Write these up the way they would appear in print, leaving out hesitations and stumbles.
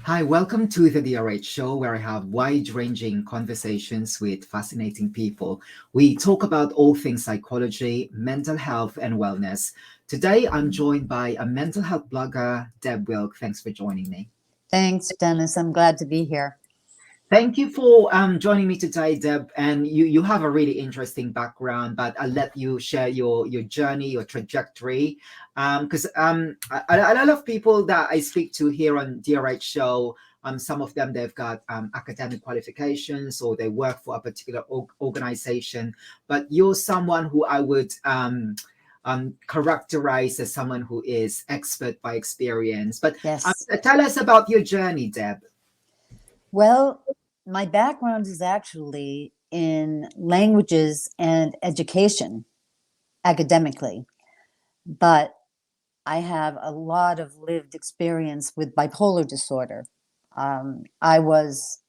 Hi, welcome to the DRH show where I have wide-ranging conversations with fascinating people. We talk about all things psychology, mental health, and wellness. Today, I'm joined by a mental health blogger, Deb Wilks. Thanks for joining me. Thanks, Dennis. I'm glad to be here. Thank you for joining me today, Deb. And you have a really interesting background, but I'll let you share your journey, your trajectory. Because a lot of people that I speak to here on DRH show, some of them they've got academic qualifications or they work for a particular organization. But you're someone who I would characterize as someone who is expert by experience. But Yes. tell us about your journey, Deb. Well, my background is actually in languages and education academically, but I have a lot of lived experience with bipolar disorder. I was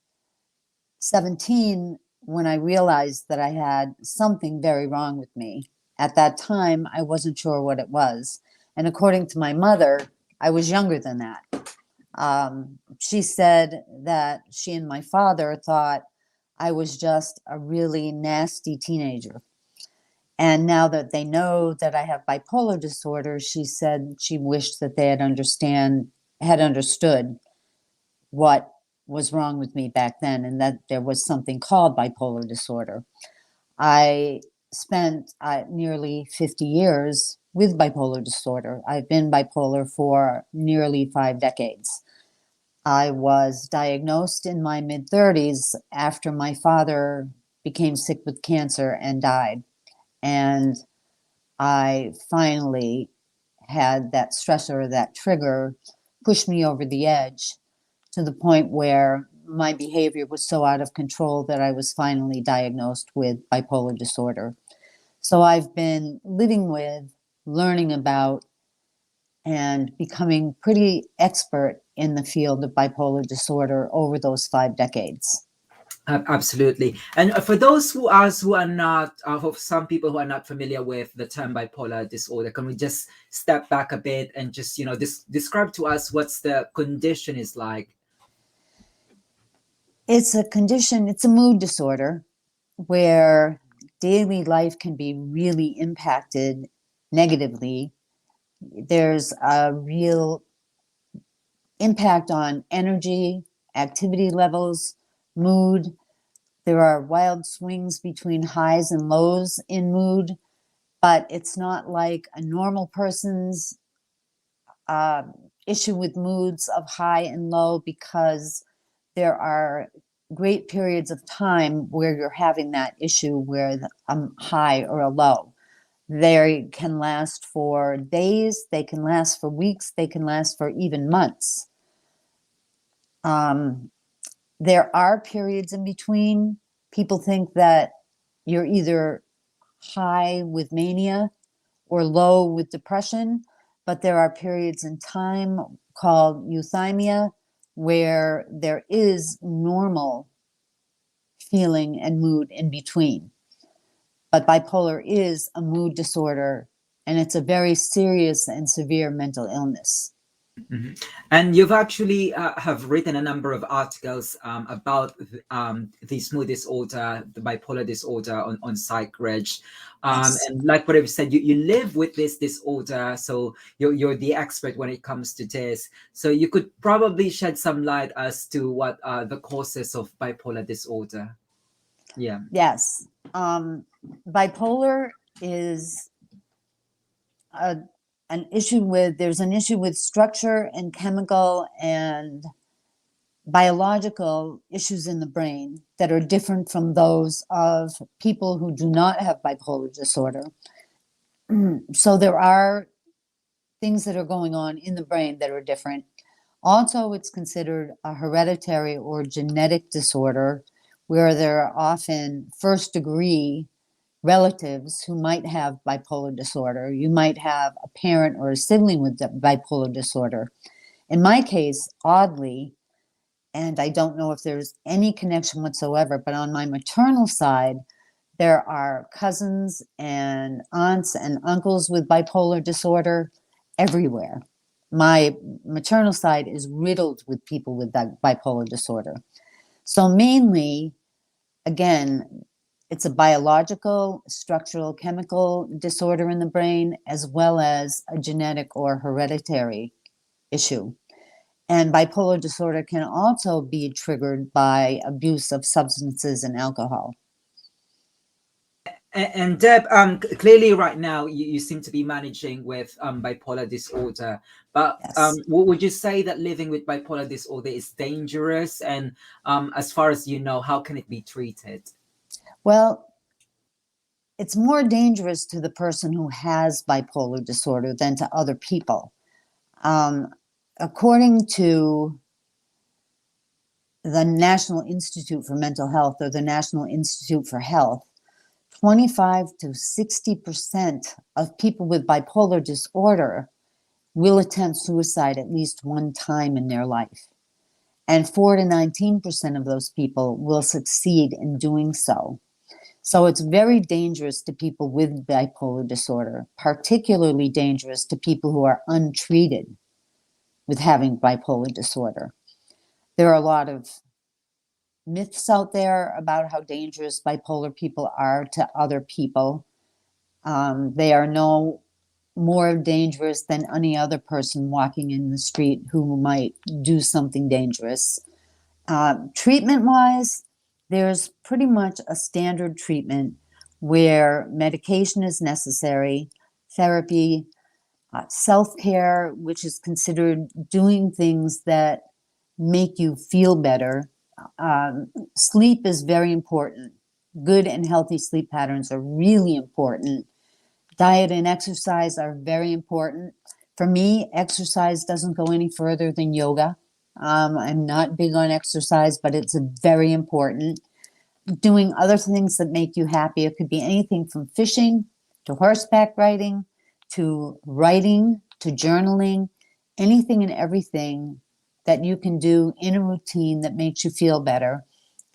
17 when I realized that I had something very wrong with me. At that time, I wasn't sure what it was. And according to my mother, I was younger than that. She said that she and my father thought I was just a really nasty teenager. And now that they know that I have bipolar disorder, she said she wished that they had understood what was wrong with me back then and that there was something called bipolar disorder. I spent nearly 50 years with bipolar disorder. I've been bipolar for nearly 5 decades. I was diagnosed in my mid-30s after my father became sick with cancer and died. And I finally had that stressor, that trigger, push me over the edge to the point where my behavior was so out of control that I was finally diagnosed with bipolar disorder. So I've been living with, learning about, and becoming pretty expert in the field of bipolar disorder over those 5 decades. Absolutely. And for those who are not, for some people who are not familiar with the term bipolar disorder, can we just step back a bit and just, describe to us what's the condition is like? It's a condition, it's a mood disorder where daily life can be really impacted negatively. There's a real impact on energy, activity levels, mood. There are wild swings between highs and lows in mood, but it's not like a normal person's uh, issue with moods of high and low, because there are great periods of time where you're having that issue with a high or a low. They can last for days, they can last for weeks, they can last for even months. There are periods in between. People think that you're either high with mania or low with depression, but there are periods in time called euthymia where there is normal feeling and mood in between. But bipolar is a mood disorder, and it's a very serious and severe mental illness. Mhm. And you've actually have written a number of articles about this mood disorder, the bipolar disorder on PsychReg. Yes. And like what I've said, you live with this disorder, so you're the expert when it comes to this. So you could probably shed some light as to what are the causes of bipolar disorder. Yeah. Yes. Bipolar is a, there's an issue with structure and chemical and biological issues in the brain that are different from those of people who do not have bipolar disorder. So there are things that are going on in the brain that are different. Also, it's considered a hereditary or genetic disorder where there are often first degree relatives who might have bipolar disorder. You might have a parent or a sibling with bipolar disorder. In my case, oddly, and I don't know if there's any connection whatsoever, but on my maternal side, there are cousins and aunts and uncles with bipolar disorder everywhere. My maternal side is riddled with people with bipolar disorder. So mainly, again, it's a biological, structural, chemical disorder in the brain, as well as a genetic or hereditary issue. And bipolar disorder can also be triggered by abuse of substances and alcohol. And Deb, clearly right now you seem to be managing with bipolar disorder, but Yes. would you say that living with bipolar disorder is dangerous? And as far as you know, how can it be treated? Well, it's more dangerous to the person who has bipolar disorder than to other people. According to the National Institute for Mental Health or the National Institute for Health, 25 to 60% of people with bipolar disorder will attempt suicide at least one time in their life. And 4 to 19% of those people will succeed in doing so. So it's very dangerous to people with bipolar disorder, particularly dangerous to people who are untreated with having bipolar disorder. There are a lot of myths out there about how dangerous bipolar people are to other people. They are no more dangerous than any other person walking in the street who might do something dangerous. Treatment-wise, there's pretty much a standard treatment where medication is necessary, therapy, self-care, which is considered doing things that make you feel better. Sleep is very important. Good and healthy sleep patterns are really important. Diet and exercise are very important. For me, exercise doesn't go any further than yoga. I'm not big on exercise, but it's very important. Doing other things that make you happy. It could be anything from fishing to horseback riding to writing to journaling, anything and everything that you can do in a routine that makes you feel better.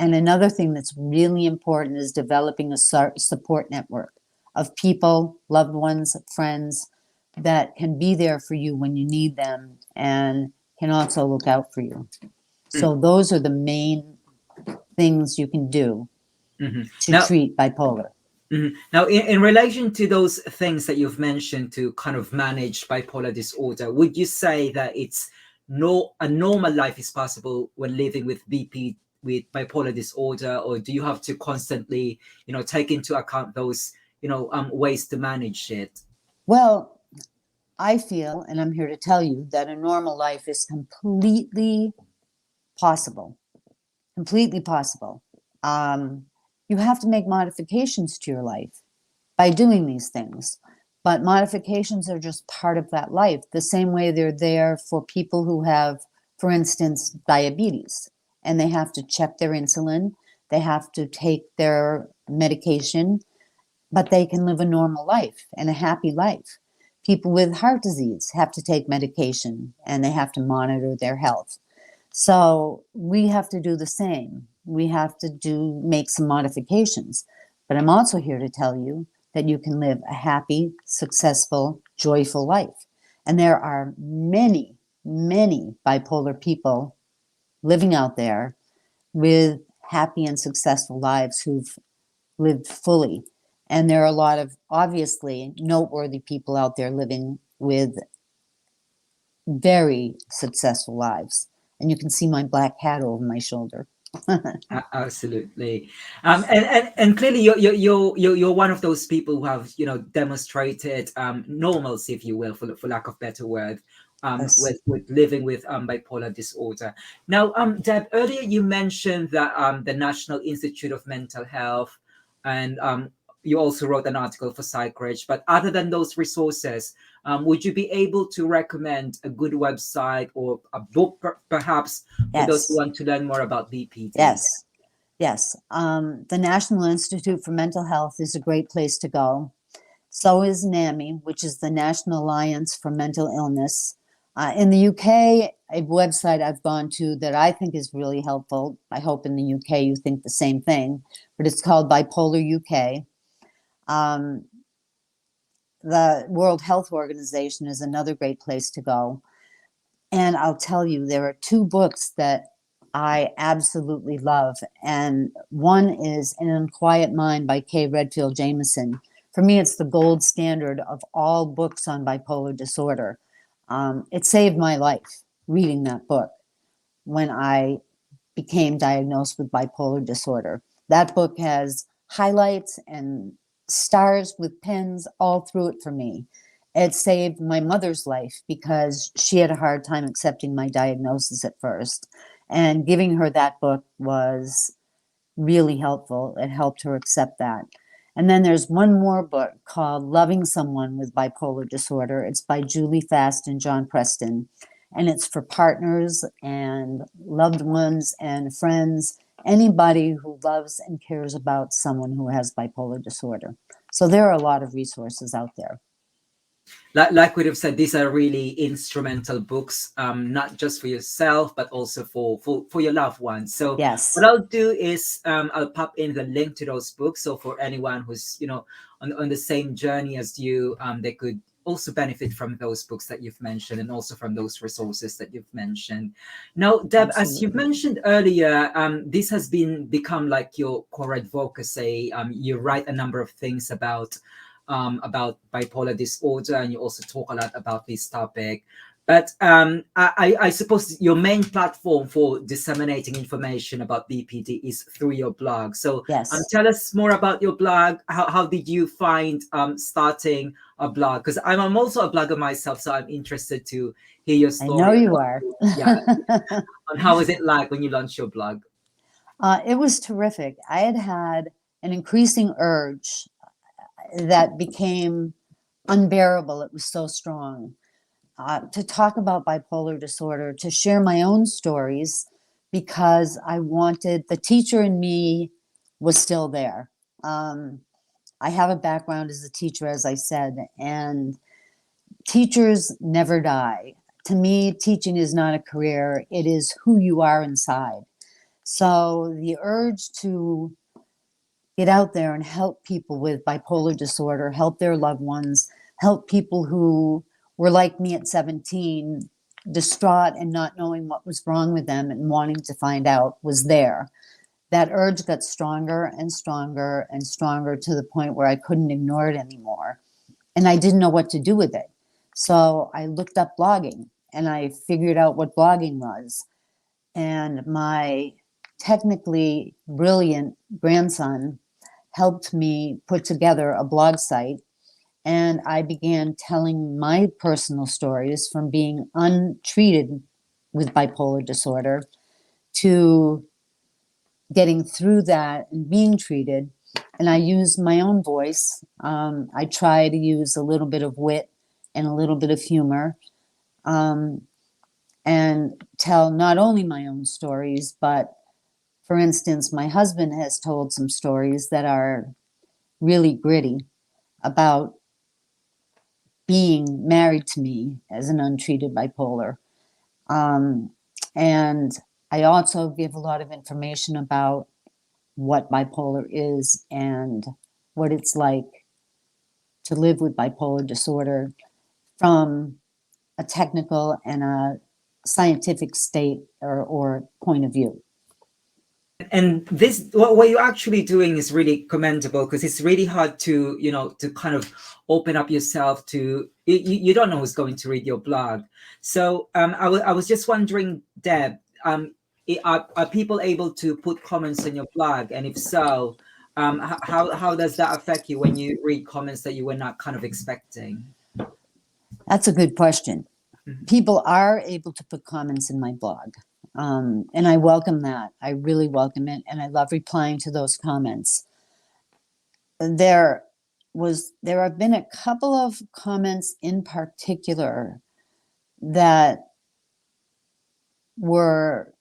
And another thing that's really important is developing a support network of people, loved ones, friends that can be there for you when you need them and can also look out for you. So those are the main things you can do to Now, treat bipolar. Now, in relation to those things that you've mentioned to kind of manage bipolar disorder, would you say that it's a normal life is possible when living with BP with bipolar disorder, or do you have to constantly, take into account those, ways to manage it? Well, I feel, and I'm here to tell you, that a normal life is completely possible. Completely possible. You have to make modifications to your life by doing these things. But modifications are just part of that life, the same way they're there for people who have, for instance, diabetes, and they have to check their insulin, they have to take their medication, but they can live a normal life and a happy life. People with heart disease have to take medication and they have to monitor their health. So we have to do the same. We have to make some modifications. But I'm also here to tell you that you can live a happy, successful, joyful life. And there are many, many bipolar people living out there with happy and successful lives who've lived fully. And there are a lot of obviously noteworthy people out there living with very successful lives. And you can see my black hat over my shoulder. Absolutely, and clearly you're one of those people who have demonstrated normalcy, if you will, for lack of better word, Yes. with living with bipolar disorder. Now, Deb, earlier you mentioned that the National Institute of Mental Health, and you also wrote an article for PsychRich. But other than those resources, would you be able to recommend a good website or a book, perhaps, for those who Yes. want to learn more about BPD? Yes. Yes. The National Institute for Mental Health is a great place to go. So is NAMI, which is the National Alliance for Mental Illness. In the UK, a website I've gone to that I think is really helpful. I hope in the UK you think the same thing, but it's called Bipolar UK. The World Health Organization is another great place to go. And I'll tell you, there are two books that I absolutely love. And one is An Unquiet Mind by Kay Redfield Jamison. For me, it's the gold standard of all books on bipolar disorder. It saved my life reading that book when I became diagnosed with bipolar disorder. That book has highlights and stars with pens all through it for me. It saved my mother's life because she had a hard time accepting my diagnosis at first. And giving her that book was really helpful. It helped her accept that. And then there's one more book called Loving Someone with Bipolar Disorder. It's by Julie Fast and John Preston. And it's for partners and loved ones and friends, anybody who loves and cares about someone who has bipolar disorder. So there are a lot of resources out there. Like we'd have said, these are really instrumental books, not just for yourself, but also for your loved ones. So yes, what I'll do is I'll pop in the link to those books. So for anyone who's, on the same journey as you, they could also benefit from those books that you've mentioned, and also from those resources that you've mentioned. Now, Deb, as you mentioned earlier, this has become like your core advocacy. You write a number of things about bipolar disorder, and you also talk a lot about this topic. But I suppose your main platform for disseminating information about BPD is through your blog. So yes. tell us more about your blog. How did you find starting a blog? Because I'm also a blogger myself, so I'm interested to hear your story. I know you are. Yeah. And how was it like when you launched your blog? It was terrific. I had an increasing urge that became unbearable. It was so strong to talk about bipolar disorder, to share my own stories, because I wanted, the teacher in me was still there. I have a background as a teacher, as I said, and teachers never die. To me, teaching is not a career. It is who you are inside. So the urge to get out there and help people with bipolar disorder, help their loved ones, help people who were like me at 17, distraught and not knowing what was wrong with them and wanting to find out, was there. That urge got stronger and stronger and stronger to the point where I couldn't ignore it anymore. And I didn't know what to do with it. So I looked up blogging and I figured out what blogging was. And my technically brilliant grandson helped me put together a blog site, and I began telling my personal stories from being untreated with bipolar disorder to getting through that and being treated. And I used my own voice. I try to use a little bit of wit and a little bit of humor, and tell not only my own stories, but for instance, my husband has told some stories that are really gritty about being married to me as an untreated bipolar. And I also give a lot of information about what bipolar is and what it's like to live with bipolar disorder from a technical and a scientific state or point of view. And this, what you're actually doing is really commendable, because it's really hard to, to kind of open up yourself to, you don't know who's going to read your blog. So I was just wondering, Deb, are people able to put comments on your blog? And if so, how does that affect you when you read comments that you were not kind of expecting? That's a good question. Mm-hmm. People are able to put comments in my blog. And I welcome that. I really welcome it. And I love replying to those comments. There have been a couple of comments in particular that were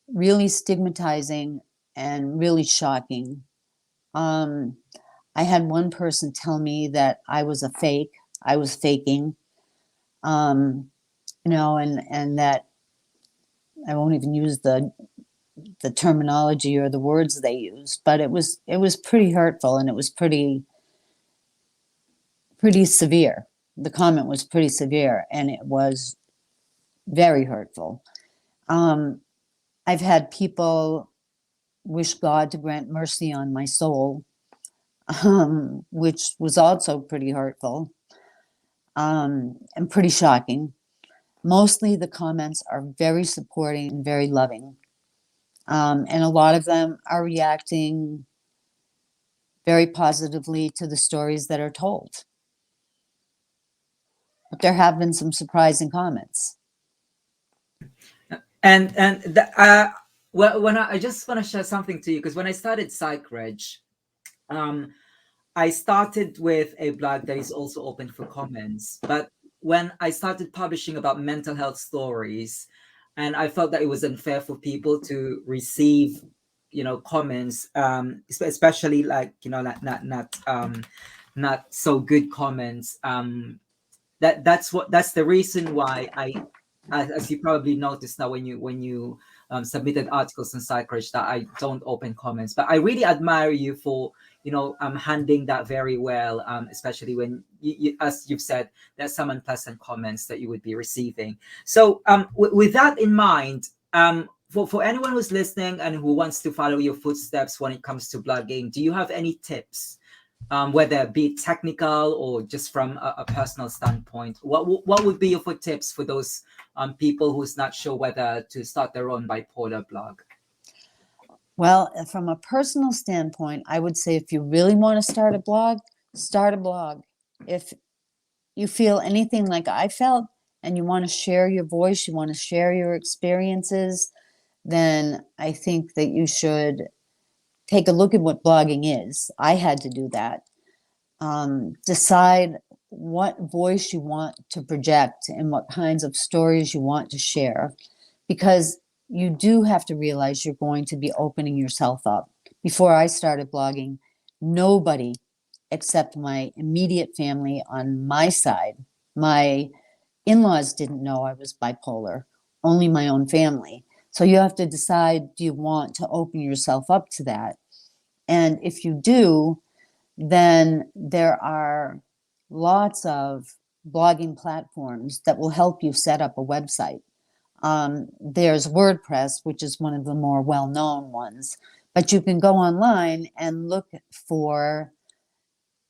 really stigmatizing and really shocking. I had one person tell me that I was a fake. I was faking, and that I won't even use the terminology or the words they used, but it was pretty hurtful, and it was pretty severe. The comment was pretty severe, and it was very hurtful. I've had people wish God to grant mercy on my soul, which was also pretty hurtful, and pretty shocking. Mostly the comments are very supporting and very loving. And a lot of them are reacting very positively to the stories that are told. But there have been some surprising comments. And when I just want to share something to you, because when I started PsychReg, um, I started with a blog that is also open for comments. But when I started publishing about mental health stories, and I felt that it was unfair for people to receive, comments, especially like, not so good comments. That's the reason why as you probably noticed now when you submitted articles on PsychRich, that I don't open comments. But I really admire you for handling that very well, especially when as you've said, there's some unpleasant comments that you would be receiving. So with that in mind, for anyone who's listening and who wants to follow your footsteps when it comes to blogging, do you have any tips, whether it be technical or just from a personal standpoint? What would be your tips for those people who's not sure whether to start their own bipolar blog? Well, from a personal standpoint, I would say if you really want to start a blog, start a blog. If you feel anything like I felt and you want to share your voice, you want to share your experiences, then I think that you should take a look at what blogging is. I had to do that. Decide what voice you want to project and what kinds of stories you want to share, because you do have to realize you're going to be opening yourself up. Before I started blogging, nobody except my immediate family on my side, my in-laws didn't know I was bipolar, only my own family. So you have to decide, do you want to open yourself up to that? And if you do, then there are lots of blogging platforms that will help you set up a website. There's WordPress, which is one of the more well-known ones, but you can go online and look for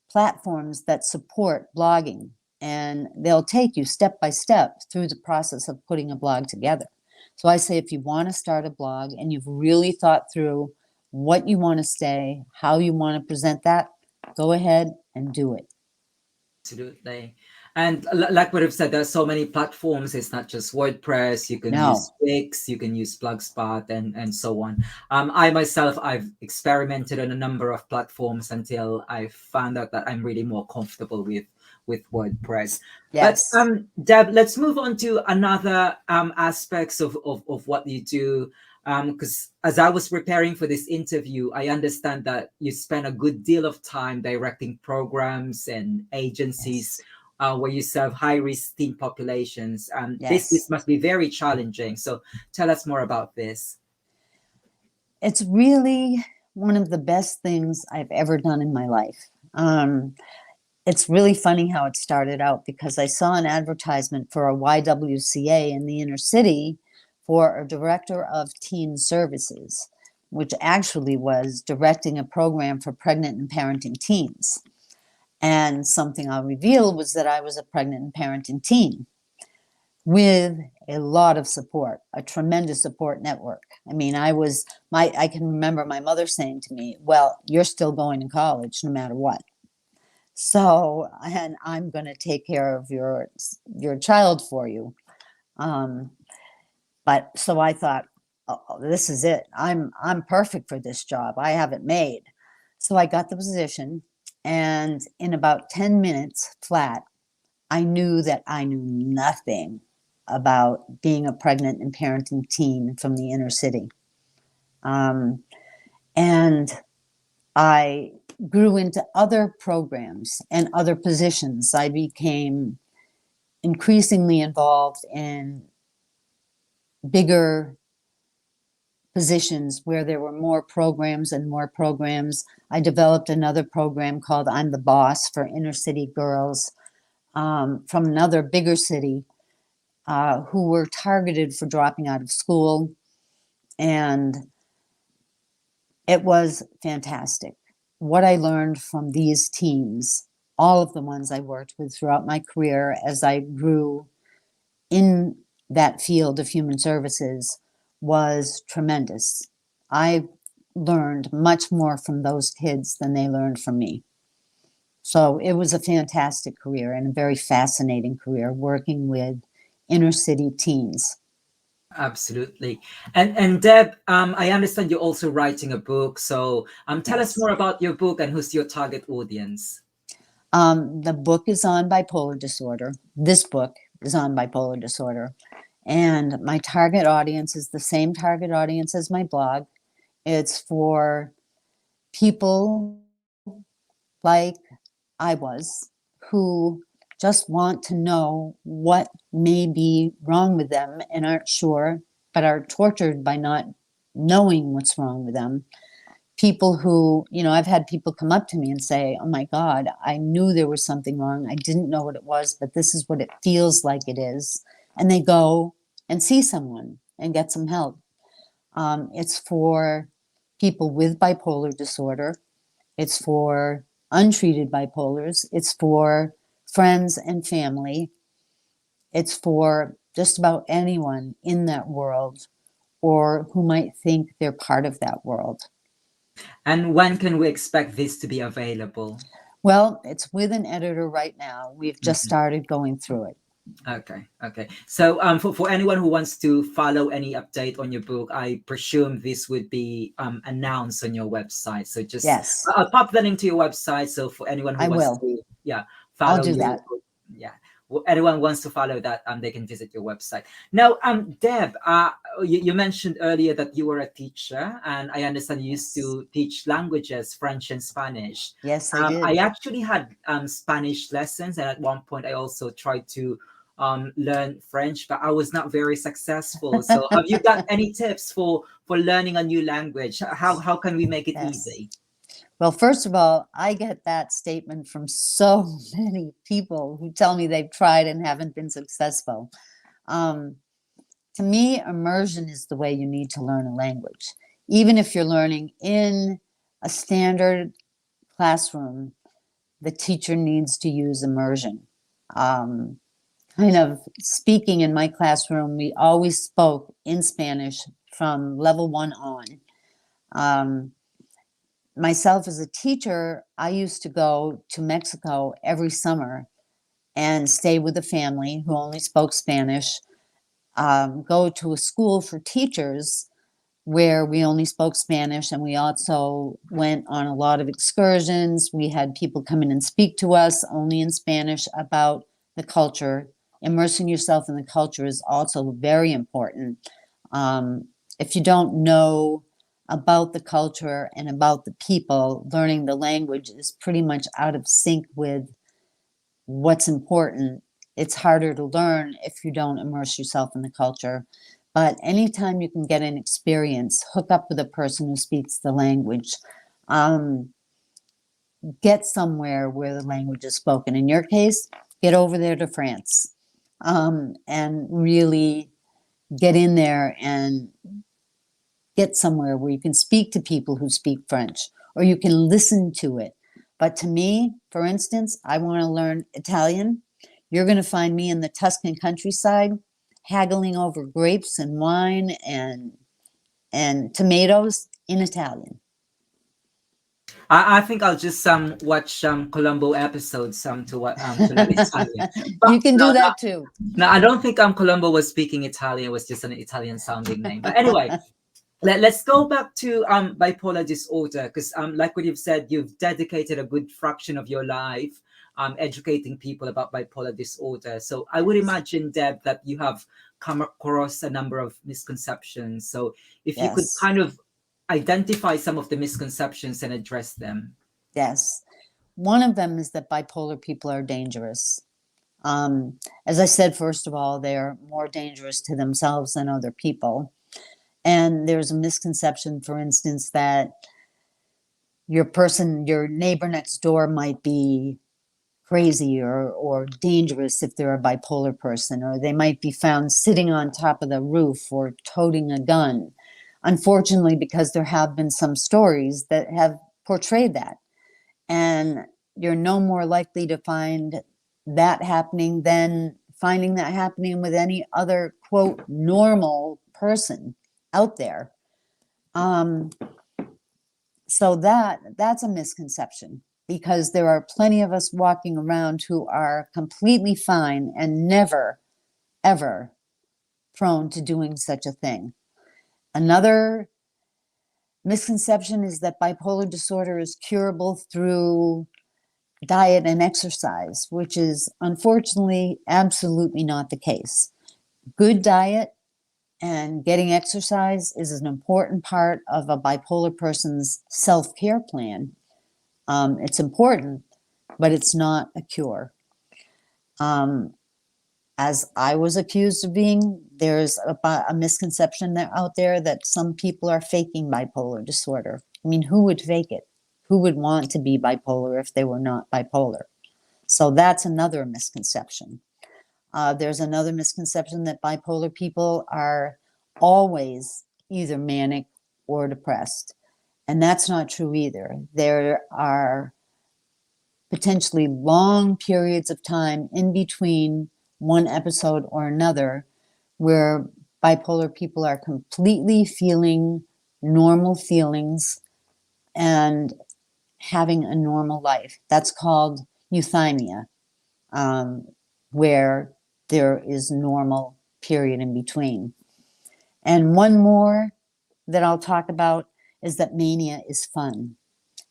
platforms that support blogging, and they'll take you step by step through the process of putting a blog together. So I say, if you want to start a blog and you've really thought through what you want to say, how you want to present that, go ahead and do it. Absolutely. And like what I've said, there's so many platforms. It's not just WordPress. You can No. use Wix, you can use Blogspot, and so on. I myself, I've experimented on a number of platforms until I found out that I'm really more comfortable with WordPress. Yes. But Deb, let's move on to another aspects of what you do. Because as I was preparing for this interview, I understand that you spend a good deal of time directing programs and agencies where you serve high-risk teen populations. Yes. This must be very challenging. So tell us more about this. It's really one of the best things I've ever done in my life. It's really funny how it started out, because I saw an advertisement for a YWCA in the inner city for a director of teen services, which actually was directing a program for pregnant and parenting teens. And something I'll reveal was that I was a pregnant and parenting teen with a lot of support, a tremendous support network. I mean, I can remember my mother saying to me, well, you're still going to college no matter what. So, and I'm going to take care of your child for you. But so I thought, oh, this is it. I'm perfect for this job. I have it made. So I got the position, and in about 10 minutes flat, I knew that I knew nothing about being a pregnant and parenting teen from the inner city. And I grew into other programs and other positions. I became increasingly involved in bigger positions where there were more programs and more programs. I developed another program called I'm the Boss for inner city girls from another bigger city. who were targeted for dropping out of school. And it was fantastic. What I learned from these teams, all of the ones I worked with throughout my career as I grew in that field of human services, was tremendous. I learned much more from those kids than they learned from me. So it was a fantastic career and a very fascinating career working with inner city teens. Absolutely. And Deb, I understand you're also writing a book. So tell us Yes. more about your book and who's your target audience. The book is on bipolar disorder. This book is on bipolar disorder. And my target audience is the same target audience as my blog. It's for people like I was, who just want to know what may be wrong with them and aren't sure, but are tortured by not knowing what's wrong with them. People who, I've had people come up to me and say, "Oh my God, I knew there was something wrong. I didn't know what it was, but this is what it feels like it is." And they go and see someone and get some help. It's for people with bipolar disorder. It's for untreated bipolars. It's for friends and family. It's for just about anyone in that world or who might think they're part of that world. And when can we expect this to be available? Well, it's with an editor right now. We've just Mhm. started going through it. Okay, okay. So for anyone who wants to follow any update on your book, I presume this would be announced on your website. So just Yes, I'll pop that into your website. So for anyone who I wants will. to, yeah, I'll follow do your, that. yeah, anyone wants to follow that, they can visit your website. Now, Deb, you mentioned earlier that you were a teacher, and I understand you used Yes, to teach languages, French and Spanish. yes, I I did. actually had Spanish lessons, and at one point I also tried to learn French, but I was not very successful. So, have you got any tips for learning a new language? How can we make it Yes. easy? Well, first of all, I get that statement from so many people who tell me they've tried and haven't been successful. Um, to me, immersion is the way you need to learn a language. Even if you're learning in a standard classroom, the teacher needs to use immersion. Um, kind of speaking in my classroom, we always spoke in Spanish from level 1 on. Um, Myself as a teacher, I used to go to Mexico every summer and stay with a family who only spoke Spanish, go to a school for teachers where we only spoke Spanish, and we also went on a lot of excursions. We had people come in and speak to us only in Spanish about the culture. Immersing yourself in the culture is also very important. If you don't know about the culture and about the people, learning the language is pretty much out of sync with what's important. It's harder to learn if you don't immerse yourself in the culture. But anytime you can get an experience, hook up with a person who speaks the language, um, get somewhere where the language is spoken. In your case, get over there to France, and really get in there and get somewhere where you can speak to people who speak French, or you can listen to it. But to me, for instance, I want to learn Italian. You're going to find me in the Tuscan countryside haggling over grapes and wine and tomatoes in Italian. I think I'll just watch Colombo episodes to learn Italian. But You can no, do no, that too. no, I don't think Colombo was speaking Italian. It was just an Italian sounding name. But anyway, let's go back to bipolar disorder, because like what you've said, you've dedicated a good fraction of your life educating people about bipolar disorder. So I would imagine, Deb, that you have come across a number of misconceptions. So if you could Yes, kind of identify some of the misconceptions and address them. yes. One of them is that bipolar people are dangerous. As I said, first of all, they're more dangerous to themselves than other people. And there's a misconception, for instance, that your neighbor next door might be crazy or dangerous if they're a bipolar person, or they might be found sitting on top of the roof or toting a gun. Unfortunately, because there have been some stories that have portrayed that. And you're no more likely to find that happening than finding that happening with any other, quote, normal person out there. So that's a misconception, because there are plenty of us walking around who are completely fine and never, ever prone to doing such a thing. Another misconception is that bipolar disorder is curable through diet and exercise, which is unfortunately absolutely not the case. Good diet and getting exercise is an important part of a bipolar person's self-care plan. It's important, but it's not a cure. As I was accused of being, there's a misconception out there that some people are faking bipolar disorder. I mean, who would fake it? Who would want to be bipolar if they were not bipolar? So that's another misconception. There's another misconception that bipolar people are always either manic or depressed. And that's not true either. There are potentially long periods of time in between one episode or another where bipolar people are completely feeling normal feelings and having a normal life. That's called euthymia, where there is normal period in between. And one more that I'll talk about is that mania is fun.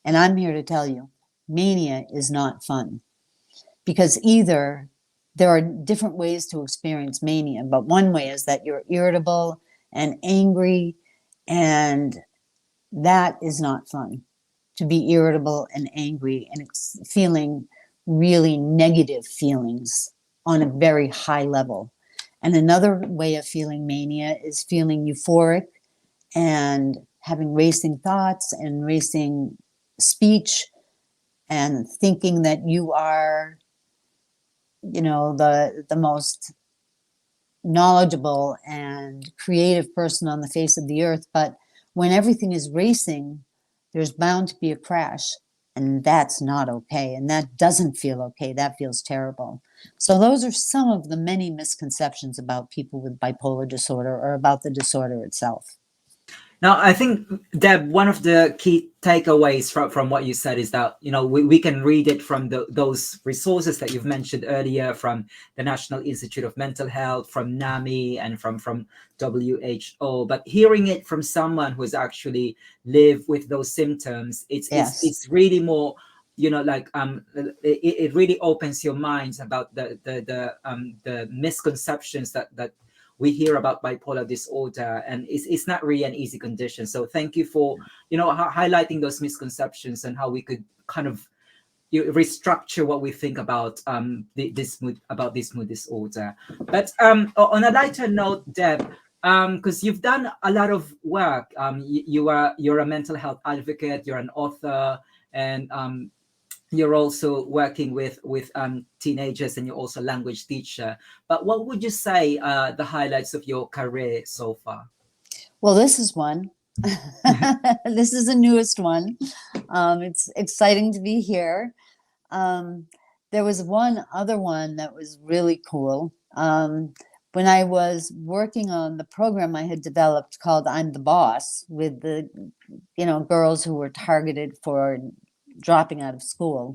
And I'm here to tell you, mania is not fun, because either there are different ways to experience mania, but one way is that you're irritable and angry, and that is not fun. To be irritable and angry and feeling really negative feelings on a very high level. And another way of feeling mania is feeling euphoric and having racing thoughts and racing speech and thinking that you are, the most knowledgeable and creative person on the face of the earth. But when everything is racing, there's bound to be a crash, and that's not okay. And that doesn't feel okay. That feels terrible. So those are some of the many misconceptions about people with bipolar disorder, or about the disorder itself. Now, I think, Deb, one of the key takeaways from what you said is that, we can read it from those resources that you've mentioned earlier, from the National Institute of Mental Health, from NAMI, and from WHO. But hearing it from someone who's actually lived with those symptoms, it's really more, it really opens your minds about the misconceptions that we hear about bipolar disorder, and it's not really an easy condition. So thank you for highlighting those misconceptions and how we could kind of restructure what we think about this mood disorder. But on a lighter note, Deb, because you've done a lot of work, you're a mental health advocate, you're an author, and you're also working with teenagers, and you're also a language teacher. But what would you say the highlights of your career so far? Well, this is one. This is the newest one. It's exciting to be here. There was one other one that was really cool. When I was working on the program I had developed called I'm the Boss, with the girls who were targeted for dropping out of school.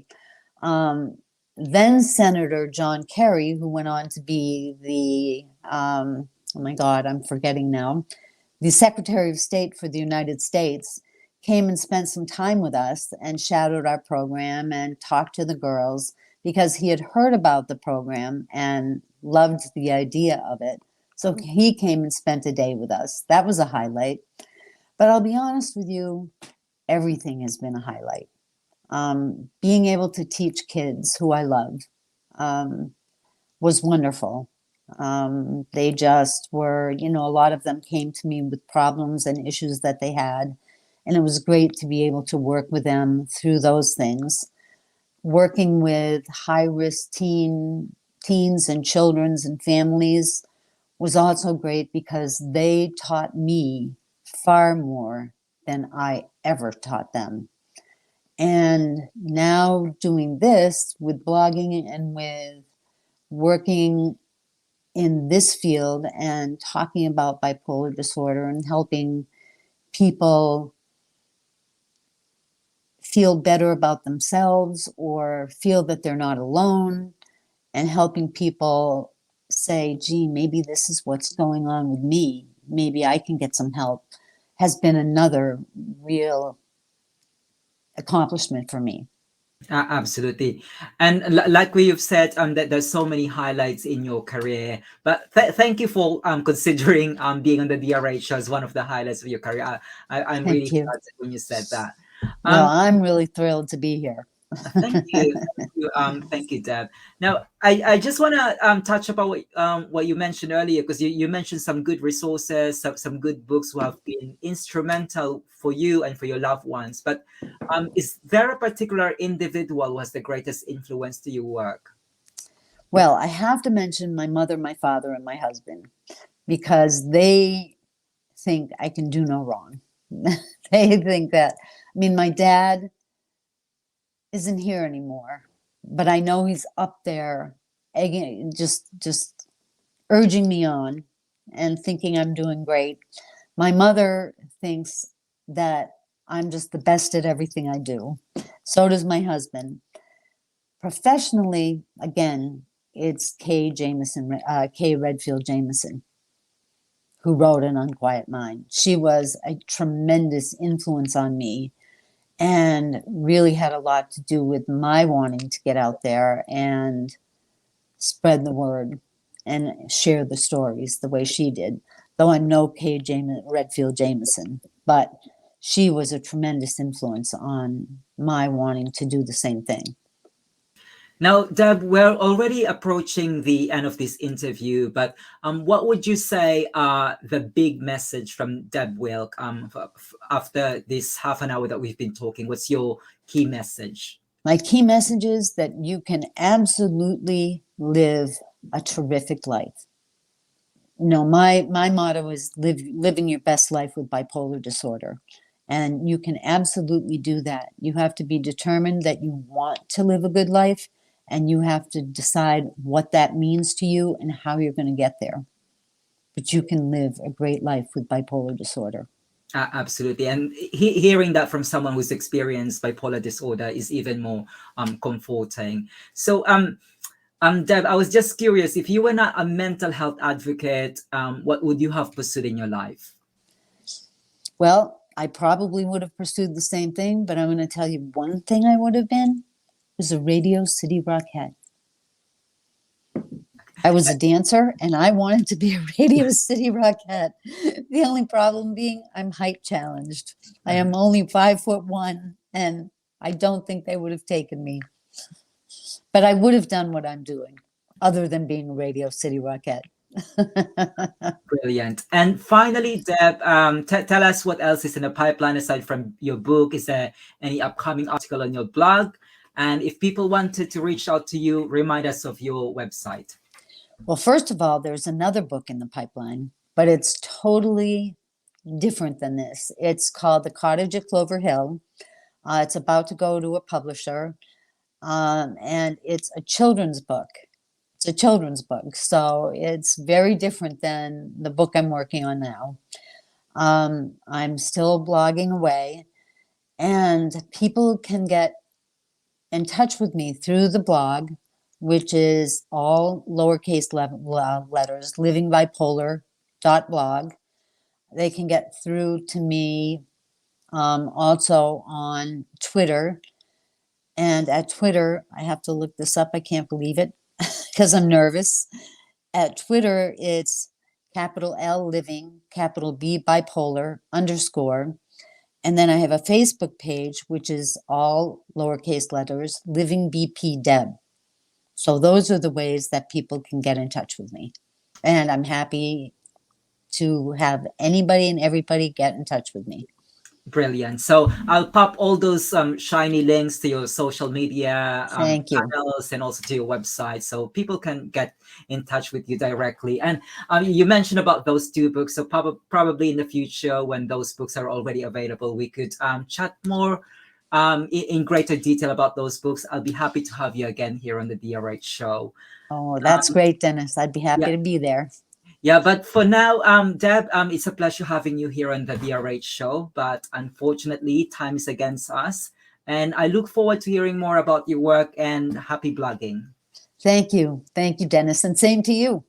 Then Senator John Kerry, who went on to be the, oh my God, I'm forgetting now, the Secretary of State for the United States, came and spent some time with us and shadowed our program and talked to the girls, because he had heard about the program and loved the idea of it. So he came and spent a day with us. That was a highlight. But I'll be honest with you, everything has been a highlight. Being able to teach kids who I love was wonderful. They just were, a lot of them came to me with problems and issues that they had, and it was great to be able to work with them through those things. working with high-risk teens and children's and families was also great because they taught me far more than I ever taught them. And now doing this with blogging and with working in this field and talking about bipolar disorder and helping people feel better about themselves or feel that they're not alone, and helping people say, gee, maybe this is what's going on with me. Maybe I can get some help, has been another real accomplishment for me. Absolutely. And like you've said, that there's so many highlights in your career, but thank you for considering being on the DRH show as one of the highlights of your career. I'm Thank really you. glad when you said that. Well, Um, I'm really thrilled to be here. Thank you. Thank you, Deb. Now, I just want to touch about what you mentioned earlier, because you mentioned some good resources, some good books who have been instrumental for you and for your loved ones. But is there a particular individual who has the greatest influence to your work? Well, I have to mention my mother, my father, and my husband, because they think I can do no wrong. They think that, I mean, my dad isn't here anymore, but I know he's up there, just urging me on and thinking I'm doing great. My mother thinks that I'm just the best at everything I do. So does my husband. Professionally, again, it's Kay Redfield Jameson, who wrote An Unquiet Mind. She was a tremendous influence on me and really had a lot to do with my wanting to get out there and spread the word and share the stories the way she did. Though I'm no Redfield Jameson, but she was a tremendous influence on my wanting to do the same thing. Now, Deb, we're already approaching the end of this interview, but what would you say are the big message from Deb Wilk after this half an hour that we've been talking? What's your key message? My key message is that you can absolutely live a terrific life. My motto is living your best life with bipolar disorder. And you can absolutely do that. You have to be determined that you want to live a good life, and you have to decide what that means to you and how you're going to get there. But you can live a great life with bipolar disorder. Absolutely. And hearing that from someone who's experienced bipolar disorder is even more comforting. So, Deb, I was just curious, if you were not a mental health advocate, what would you have pursued in your life? Well, I probably would have pursued the same thing, but I'm going to tell you one thing I would have been was a Radio City Rockette. I was a dancer and I wanted to be a Radio City Rockette. The only problem being I'm height challenged. I am only 5'1", and I don't think they would have taken me. But I would have done what I'm doing, other than being a Radio City Rockette. Brilliant. And finally, Deb, tell us what else is in the pipeline aside from your book. Is there any upcoming article on your blog? And if people wanted to reach out to you, remind us of your website. Well, first of all, there's another book in the pipeline, but it's totally different than this. It's called The Cottage at Clover Hill. It's about to go to a publisher, and it's a children's book. It's a children's book, so it's very different than the book I'm working on now. I'm still blogging away, and people can get in touch with me through the blog, which is all lowercase letters, livingbipolar.blog. They can get through to me also on Twitter. And at Twitter, I have to look this up. I can't believe it because I'm nervous. At Twitter, it's capital L living, capital B bipolar _ And then I have a Facebook page, which is all lowercase letters, Living BP Deb. So those are the ways that people can get in touch with me. And I'm happy to have anybody and everybody get in touch with me. Brilliant. So I'll pop all those shiny links to your social media Thank you. channels and also to your website so people can get in touch with you directly. And you mentioned about those two books. So probably in the future, when those books are already available, we could chat more in greater detail about those books. I'll be happy to have you again here on the DRH show. Oh, that's great, Dennis. I'd be Yeah. happy to be there. Yeah, but for now, Deb, it's a pleasure having you here on the DRH show. But unfortunately, time is against us. And I look forward to hearing more about your work and happy blogging. Thank you. Thank you, Dennis. And same to you.